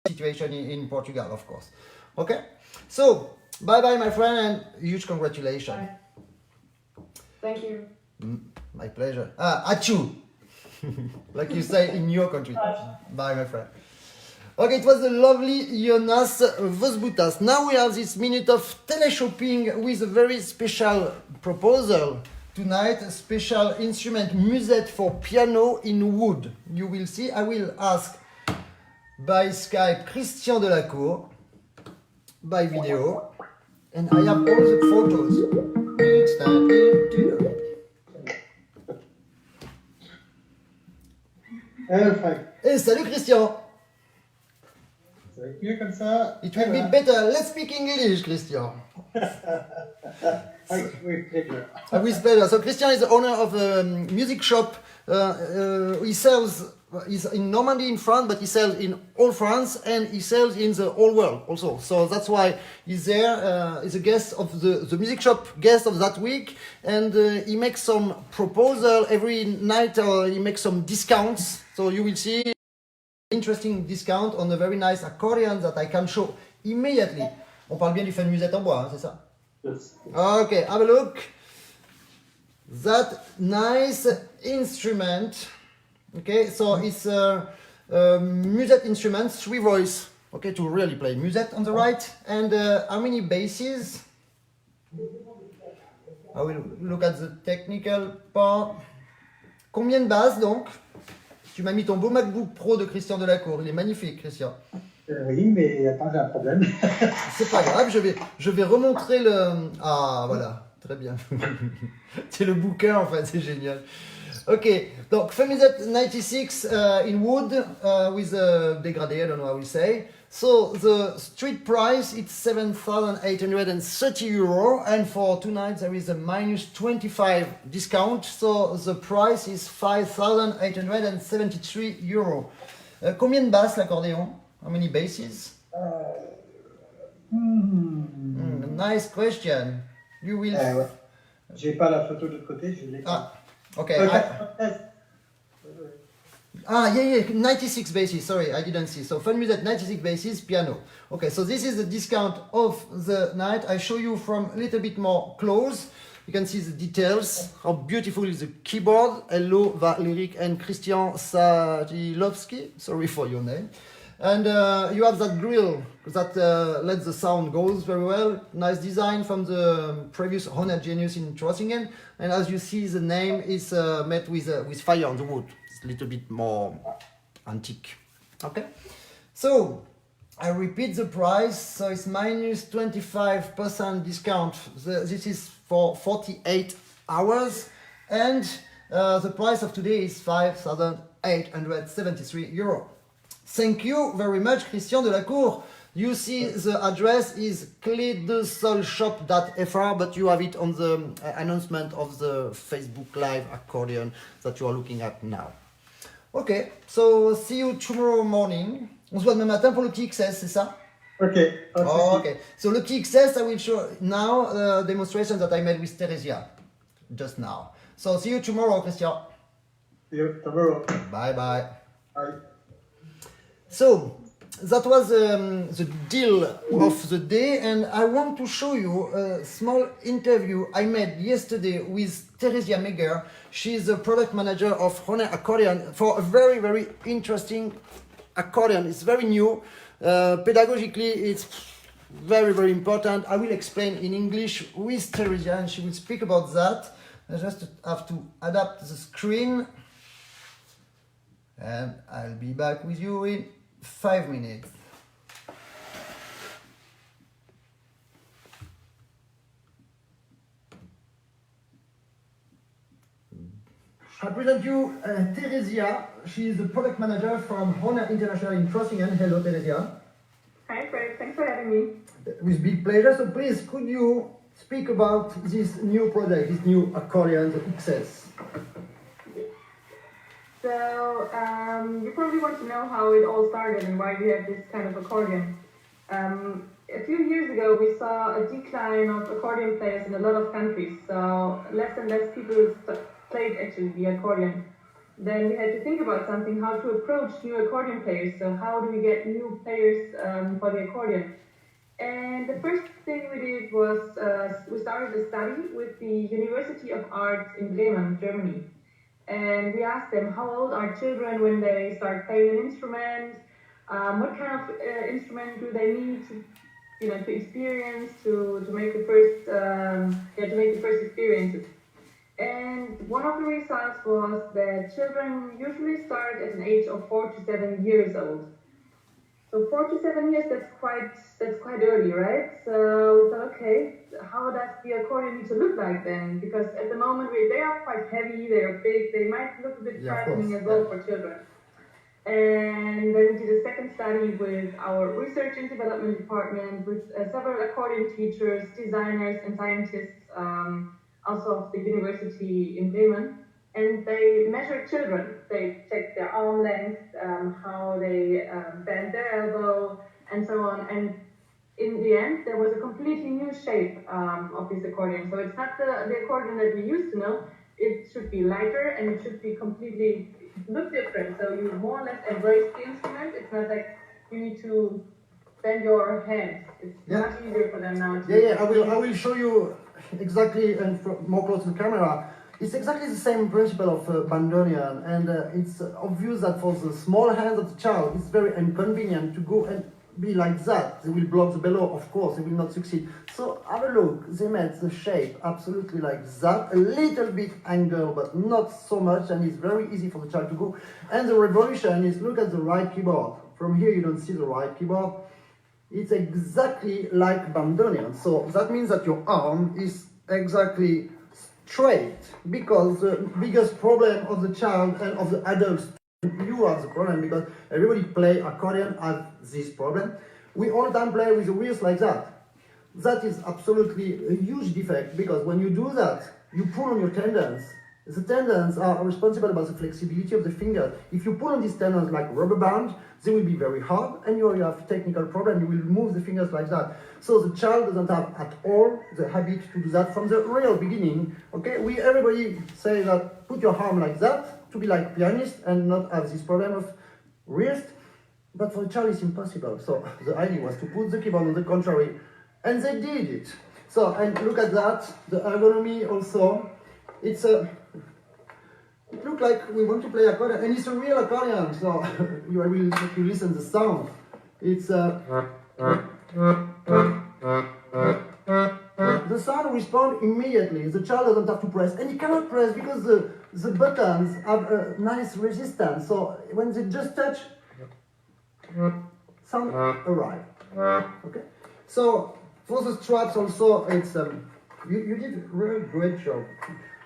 situation in Portugal, of course. Okay, so bye bye, my friend, and huge congratulations. Bye. Thank you. My pleasure. Achu, like you say in your country. Bye, my friend. Okay, it was the lovely Jonas Vozbutas. Now we have this minute of teleshopping with a very special proposal. Tonight, a special instrument, musette for piano in wood. You will see, I will ask by Skype Christian Delacour, by video, and I have all the photos. Hey, salut Christian! Ça va être mieux comme ça. It will be better. Let's speak English, Christian. With pleasure. With pleasure. So Christian is the owner of a music shop. He sells. He's in Normandy in France, but he sells in all France and he sells in the whole world also. So that's why he's there. He's a guest of the music shop guest of that week, and he makes some proposal every night. He makes some discounts. So you will see interesting discount on a very nice accordion that I can show immediately. On parle bien du fan musette en bois, hein, c'est ça? Yes. Okay, have a look. That nice instrument. Okay, so it's a musette instrument, 3 voice. Okay, to really play musette on the right. And how many basses? I will look at the technical part. Combien de basses donc? Tu m'as mis ton beau MacBook Pro de Christian Delacour. Il est magnifique, Christian. Oui, mais attends, j'ai un problème. C'est pas grave, je vais remontrer le... Ah, voilà, très bien. C'est le booker, en fait, c'est génial. Okay, donc Femusette 96 in wood with a dégradé, I don't know how we say. So the street price is 7,830 euro, and for tonight there is a minus 25 discount, so the price is 5,873 euro. Combien de basses l'accordéon? How many basses? Nice question. You will. Ouais. J'ai pas la photo de l'autre côté, je l'ai. Ah, okay. Yeah, 96 basses, sorry, I didn't see. So fun music, 96 basses, piano. Okay, so this is the discount of the night. I show you from a little bit more close. You can see the details, how beautiful is the keyboard. Hello, Valeric and Christian Sadilovsky, sorry for your name. And you have that grill that lets the sound goes very well. Nice design from the previous Honor Genius in Trossingen. And as you see, the name is made with fire on the wood. It's a little bit more antique. Okay. So I repeat the price. So it's minus 25% discount. This is for 48 hours. And the price of today is 5,873 euro. Thank you very much, Christian Delacour. You see the address is cledesolshop.fr, but you have it on the announcement of the Facebook Live accordion that you are looking at now. Okay, so see you tomorrow morning. On se voit demain matin pour le petit XS, c'est ça? Okay. Okay, so the petit XS, I will show now the demonstration that I made with Theresia just now. So see you tomorrow, Christian. See you tomorrow. Bye bye. Bye. Hi. So that was the deal of the day, and I want to show you a small interview I made yesterday with Theresia Meger. She's a product manager of Honor Accordeon for a very, very interesting accordion. It's very new. Pedagogically, it's very, very important. I will explain in English with Theresia, and she will speak about that. I just have to adapt the screen, and I'll be back with you in 5 minutes. I present you Theresia. She is the product manager from Honor International in Trossingen. Hello, Theresia. Hi, Fred. Thanks for having me. With big pleasure. So please, could you speak about this new product, this new accordion, the XS? So, you probably want to know how it all started and why we have this kind of accordion. A few years ago, we saw a decline of accordion players in a lot of countries. So, less and less people played actually the accordion. Then we had to think about something, how to approach new accordion players. So, how do we get new players for the accordion? And the first thing we did was we started a study with the University of Arts in Bremen, Germany. And we asked them, how old are children when they start playing an instrument? What kind of instrument do they need to experience to make the first experiences? And one of the results was that children usually start at an age of 4 to 7 years old. So 4 to 7 years, that's quite early, right? So we thought, okay, how does the accordion need to look like then? Because at the moment they are quite heavy, they are big, they might look a bit frightening as well for children. And then we did a second study with our research and development department, with several accordion teachers, designers, and scientists, also of the university in Bremen. And they measured children. They checked their arm length, how they bend their elbow, and so on. And in the end, there was a completely new shape of this accordion. So it's not the accordion that we used to know. It should be lighter, and it should be completely look different. So you more or less embrace the instrument. It's not like you need to bend your hands. It's much easier for them now. I will show you exactly, and more close to the camera. It's exactly the same principle of bandoneon, and it's obvious that for the small hands of the child, it's very inconvenient to go and be like that. They will block the bellow, of course, they will not succeed. So have a look, they made the shape absolutely like that, a little bit angle, but not so much, and it's very easy for the child to go. And the revolution is, look at the right keyboard. From here you don't see the right keyboard. It's exactly like bandoneon. So that means that your arm is exactly straight, because the biggest problem of the child and of the adults, you have the problem, because everybody play accordion has this problem. We all the time play with the wheels like that. That is absolutely a huge defect, because when you do that, you pull on your tendons. The tendons are responsible about the flexibility of the finger. If you pull on these tendons like rubber band, they will be very hard, and you have technical problem. You will move the fingers like that. So the child doesn't have at all the habit to do that from the real beginning. Okay, everybody say that put your arm like that to be like pianist and not have this problem of wrist. But for the child, it's impossible. So the idea was to put the keyboard on the contrary, and they did it. So, and look at that, the ergonomy also. It's a. It looks like we want to play accordion, and it's a real accordion. So I will make you listen the sound. It's the sound responds immediately. The child doesn't have to press, and he cannot press because the buttons have a nice resistance. So when they just touch, sound arrive. Okay. So for the straps also, it's you did a really great job.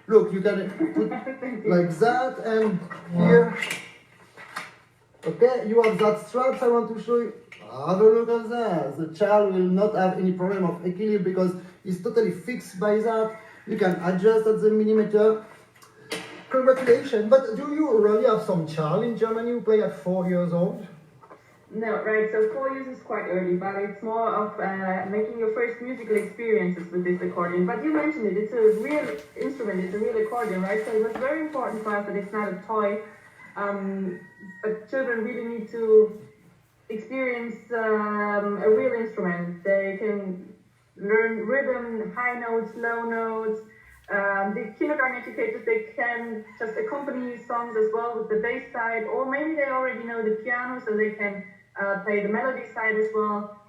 Look, you can put like that, and here, okay, you have that straps I want to show you. Have a look at that. The child will not have any problem of equilibrium because it's totally fixed by that. You can adjust at the millimeter. Congratulations, but do you really have some child in Germany who play at 4 years old? No, right, so 4 years is quite early, but it's more of making your first musical experiences with this accordion. But you mentioned it, it's a real instrument, it's a real accordion, right? So it was very important for us that it's not a toy, But children really need to experience a real instrument. They can learn rhythm, high notes, low notes. The kindergarten educators, they can just accompany songs as well with the bass side, or maybe they already know the piano, so they can play the melody side as well.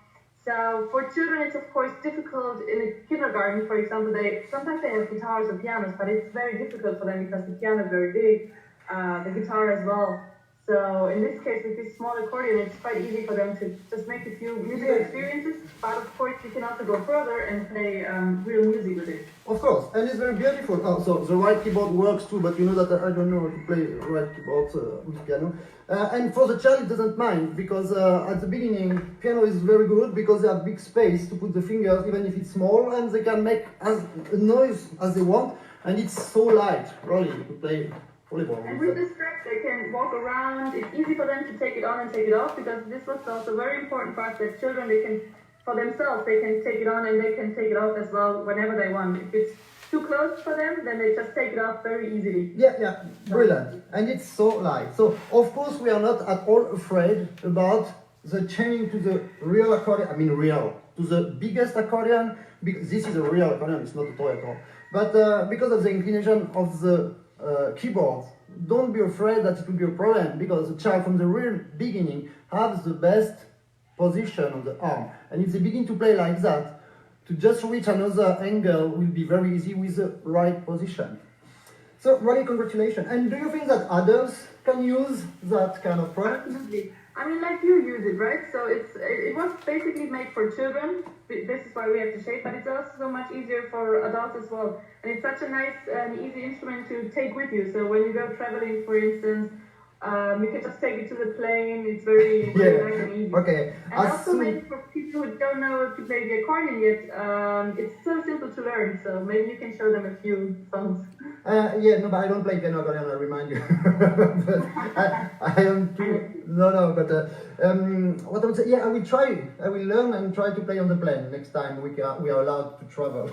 So for children, it's of course difficult in a kindergarten, for example, sometimes they have guitars or pianos, but it's very difficult for them because the piano is very big, the guitar as well. So in this case, with this small accordion, it's quite easy for them to just make a few musical experiences, but of course you can also go further and play real music with it. Of course, and it's very beautiful. Oh, so the right keyboard works too, but you know that I don't know how to play right keyboards with piano. And for the child, it doesn't mind, because at the beginning, piano is very good because they have big space to put the fingers, even if it's small, and they can make as a noise as they want, and it's so light, really, to play volleyball. And with the straps, they can walk around. It's easy for them to take it on and take it off, because this was also very important for us that children, they can, for themselves, they can take it on and they can take it off as well whenever they want. If it's too close for them, then they just take it off very easily. Yeah, brilliant. And it's so light. So, of course, we are not at all afraid about the changing to the real accordion, to the biggest accordion, because this is a real accordion, it's not a toy at all. But because of the inclination of the keyboard, don't be afraid that it will be a problem, because the child from the real beginning has the best position of the arm. And if they begin to play like that, to just reach another angle will be very easy with the right position. So really congratulations. And do you think that adults can use that kind of product? Absolutely. I mean, like you use it, right? So it was basically made for children. This is why we have the shape, but it's also so much easier for adults as well. And it's such a nice and easy instrument to take with you. So when you go traveling, for instance, you can just take it to the plane. It's very nice and easy. Okay. And also maybe for people who don't know to play the accordion yet, it's so simple to learn. So maybe you can show them a few songs. But I don't play piano accordion, I remind you. But I am too. But what I would say, I will try. I will learn and try to play on the plane next time we are allowed to travel.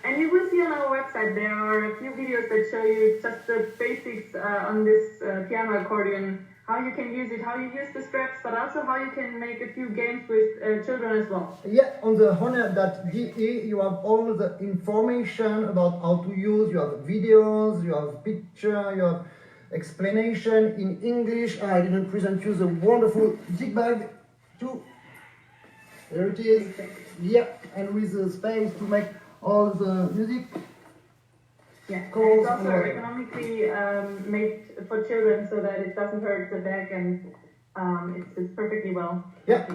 And you will see on our website there are a few videos that show you just the basics on this piano accordion, how you can use it, how you use the straps, but also how you can make a few games with children as well. Yeah, on the honor.de you have all the information about how to use. You have videos, you have picture, you have explanation in English. I didn't present you the wonderful zig bag too. There it is. Yeah, and with the space to make all the music. Yeah, and it's also economically made for children so that it doesn't hurt the back, and it's perfectly well. Yeah,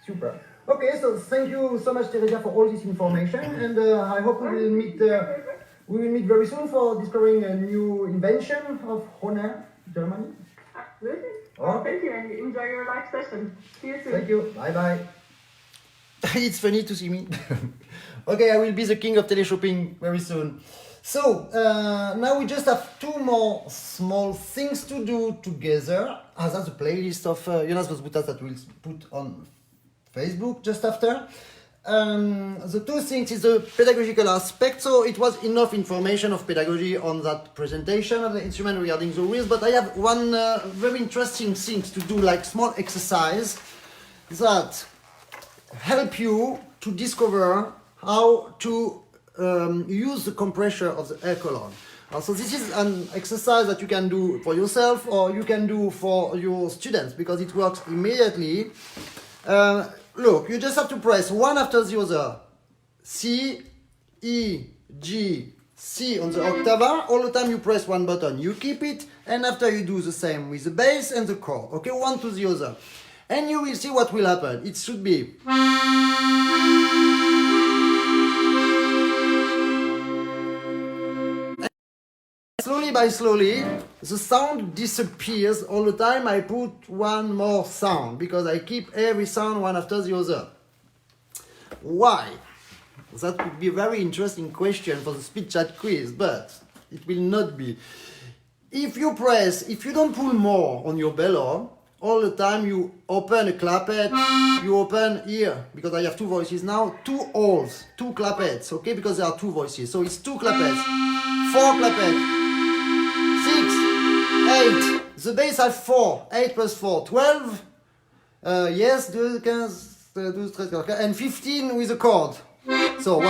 super. Okay, so thank you so much, Teresa, for all this information, and I hope we will meet very soon for discovering a new invention of Honor, Germany. Absolutely. Oh. Well, thank you, and enjoy your live session. See you soon. Thank you. Bye bye. It's funny to see me. Okay, I will be the king of teleshopping very soon. So, now we just have two more small things to do together, as a playlist of Jonas Vozbutas that we'll put on Facebook just after. The two things is the pedagogical aspect, so it was enough information of pedagogy on that presentation of the instrument regarding the wheels, but I have one very interesting thing to do, like small exercise that help you to discover how to use the compressor of the air column. So this is an exercise that you can do for yourself or you can do for your students because it works immediately. Look, you just have to press one after the other. C, E, G, C on the octave bar. All the time you press one button, you keep it, and after you do the same with the bass and the chord. Okay, one to the other. And you will see what will happen. It should be. Slowly by slowly, the sound disappears. All the time I put one more sound because I keep every sound one after the other. Why? That would be a very interesting question for the speed chat quiz, but it will not be. If you don't pull more on your bellow, all the time you open a clapet, you open here, because I have two voices now, two holes, two clapets, okay, because there are two voices. So it's two clapets, four clapets, 6, 8, 8. The bass has 4. 8 plus 4, 12. Yes, 12, 15, 12, 13, 14, and 15 with a chord. So,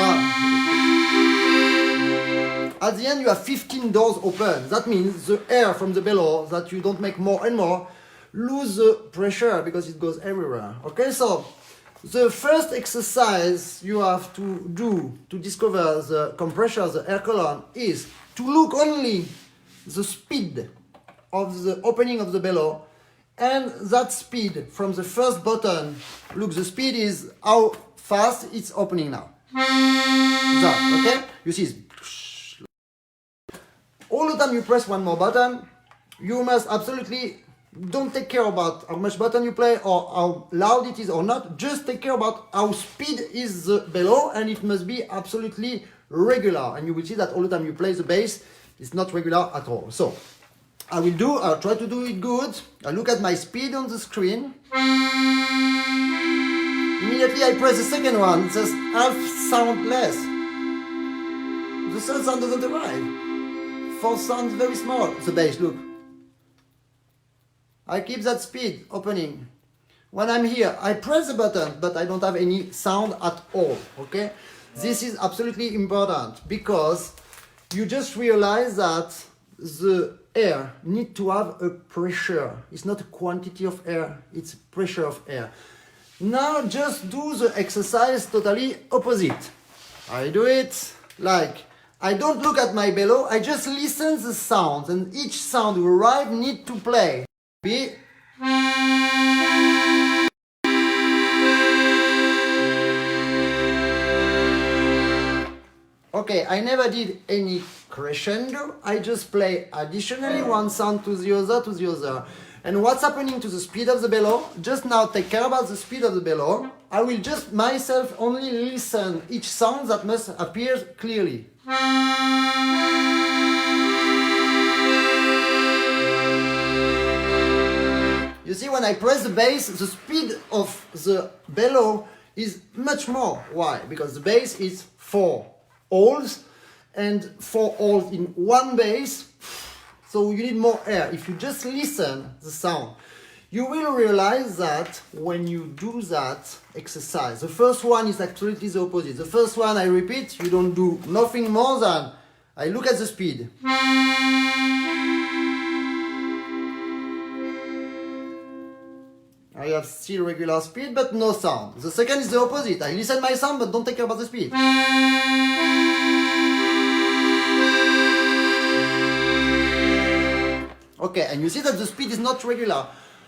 at the end you have 15 doors open. That means the air from the bellow that you don't make more and more lose the pressure because it goes everywhere. Okay, so the first exercise you have to do to discover the compressor, the air column, is to look only the speed of the opening of the bellow, and that speed from the first button. Look, the speed is how fast it's opening now. That, okay? You see, all the time you press one more button, you must absolutely don't take care about how much button you play or how loud it is or not. Just take care about how speed is the bellow, and it must be absolutely regular. And you will see that all the time you play the bass, it's not regular at all. So I'll try to do it good. I look at my speed on the screen. Immediately I press the second one, it says half sound less. The third sound doesn't arrive. Fourth sound is very small. The bass, look. I keep that speed opening. When I'm here, I press the button, but I don't have any sound at all, okay? This is absolutely important because you just realize that the air needs to have a pressure. It's not a quantity of air, it's pressure of air. Now just do the exercise totally opposite. I do it like, I don't look at my bellow, I just listen the sounds, and each sound who arrive need to play. B. Okay, I never did any crescendo, I just play additionally one sound to the other. And what's happening to the speed of the bellow? Just now take care about the speed of the bellow. I will just myself only listen each sound that must appear clearly. You see, when I press the bass, the speed of the bellow is much more. Why? Because the bass is 4 holes, and 4 holes in one bass, so you need more air. If you just listen the sound, you will realize that when you do that exercise, the first one is absolutely the opposite. The first one, I repeat, you don't do nothing more than I look at the speed. I have still regular speed, but no sound. The second is the opposite. I listen my sound, but don't take care about the speed. Okay, and you see that the speed is not regular.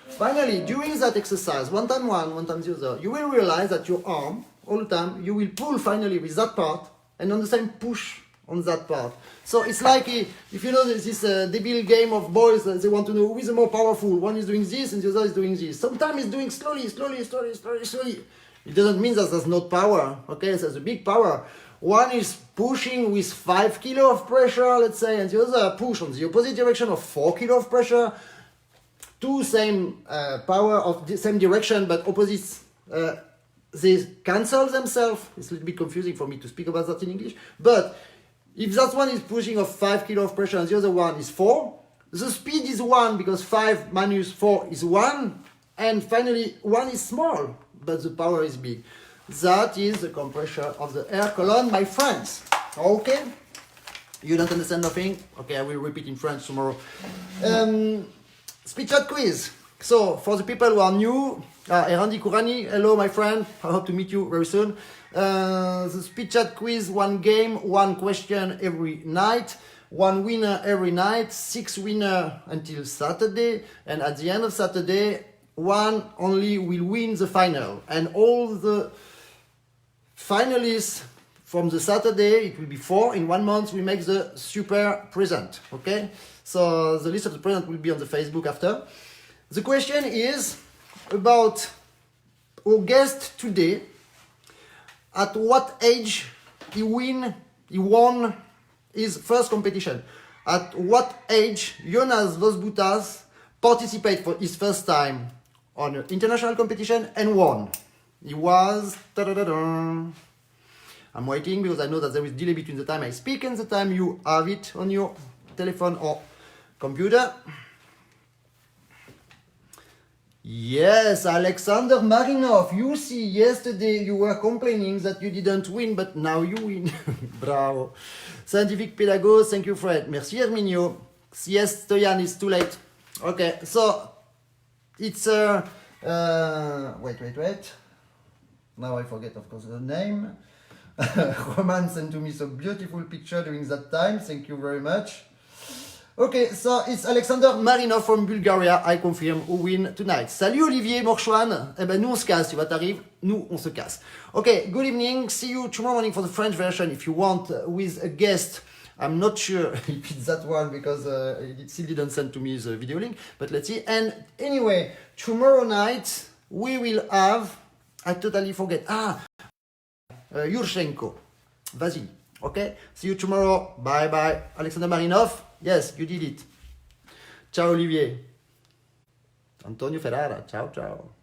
Finally, during that exercise, one time one time the other, you will realize that your arm, all the time, you will pull finally with that part, and on the same push on that part. So it's like, if you know this debil game of boys, they want to know who is the more powerful. One is doing this and the other is doing this. Sometimes it's doing slowly. It doesn't mean that there's not power, okay? There's a big power. One is pushing with 5 kilo of pressure, let's say, and the other push on the opposite direction of 4 kilo of pressure. Two same power of the same direction, but opposites. They cancel themselves. It's a little bit confusing for me to speak about that in English, but if that one is pushing of 5 kilo of pressure and the other one is 4, the speed is 1 because 5 minus 4 is 1, and finally 1 is small, but the power is big. That is the compression of the air column, my friends. Okay? You don't understand nothing? Okay, I will repeat in French tomorrow. Speed chat quiz. So, for the people who are new, Erandi Kourani, hello my friend, I hope to meet you very soon. The speed chat quiz, 1 game, 1 question every night, 1 winner every night, 6 winners until Saturday, and at the end of Saturday, 1 only will win the final. And all the finalists from the Saturday, it will be 4, in 1 month we make the super present, okay? So the list of the present will be on the Facebook after. The question is about our guest today. At what age he won his first competition? At what age Jonas Vozbutas participated for his first time on an international competition and won? He was... I'm waiting because I know that there is delay between the time I speak and the time you have it on your telephone or computer. Yes, Alexander Marinov. You see, yesterday you were complaining that you didn't win, but now you win. Bravo. Scientific Pedagogue, thank you, Fred. Merci, Herminio. Yes, Stoyan, it's too late. Okay, so it's wait. Now I forget, of course, the name. Roman sent to me so beautiful picture during that time. Thank you very much. Okay, so it's Alexander Marinov from Bulgaria, I confirm, who win tonight. Salut Olivier Morchouane. Eh ben nous on se casse, tu vois, t'arrives, nous on se casse. Okay, good evening. See you tomorrow morning for the French version if you want, with a guest. I'm not sure if it's that one because it still didn't send to me the video link, but let's see. And anyway, tomorrow night we will have, I totally forget, Yurshenko, Vasily. Okay, see you tomorrow. Bye bye. Alexander Marinov. Yes, you did it. Ciao Olivier. Antonio Ferrara. Ciao, ciao.